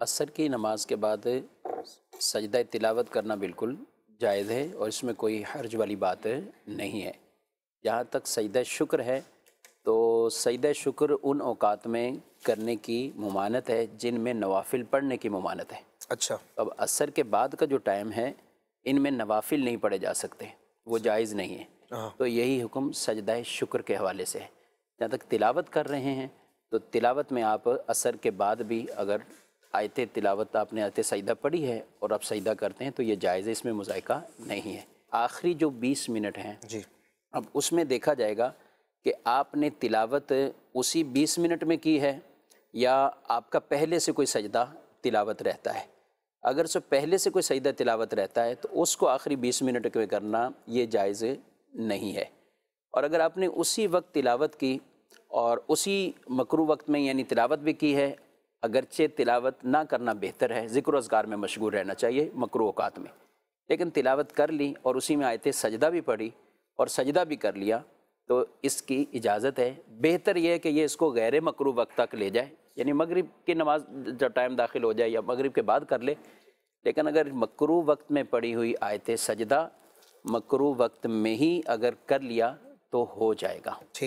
عصر کی نماز کے بعد سجدہ تلاوت کرنا بالکل جائز ہے اور اس میں کوئی حرج والی بات نہیں ہے۔ جہاں تک سجدہ شکر ہے تو سجدہ شکر ان اوقات میں کرنے کی ممانعت ہے جن میں نوافل پڑھنے کی ممانعت ہے۔ اچھا، اب عصر کے بعد کا جو ٹائم ہے ان میں نوافل نہیں پڑھے جا سکتے، وہ جائز نہیں ہے۔ ہاں، تو یہی حکم سجدہ شکر کے حوالے سے ہے۔ جہاں تک تلاوت کر رہے ہیں تو تلاوت میں آپ عصر کے بعد بھی اگر آیت تلاوت آپ نے آیت سجدہ پڑھی ہے اور آپ سجدہ کرتے ہیں تو یہ جائز ہے، اس میں مذائقہ نہیں ہے۔ آخری جو 20 منٹ ہیں جی، اب اس میں دیکھا جائے گا کہ آپ نے تلاوت اسی 20 منٹ میں کی ہے یا آپ کا پہلے سے کوئی سجدہ تلاوت رہتا ہے۔ اگر سے پہلے سے کوئی سجدہ تلاوت رہتا ہے تو اس کو آخری 20 منٹ میں کرنا یہ جائز نہیں ہے۔ اور اگر آپ نے اسی وقت تلاوت کی اور اسی مکروہ وقت میں یعنی تلاوت بھی کی ہے، اگرچہ تلاوت نہ کرنا بہتر ہے، ذکر و اذکار میں مشغول رہنا چاہیے مکروہ اوقات میں، لیکن تلاوت کر لی اور اسی میں آیت سجدہ بھی پڑھی اور سجدہ بھی کر لیا تو اس کی اجازت ہے۔ بہتر یہ ہے کہ یہ اس کو غیر مکروہ وقت تک لے جائے، یعنی مغرب کی نماز جب ٹائم داخل ہو جائے یا مغرب کے بعد کر لے، لیکن اگر مکروہ وقت میں پڑھی ہوئی آیت سجدہ مکروہ وقت میں ہی اگر کر لیا تو ہو جائے گا۔ ٹھیک۔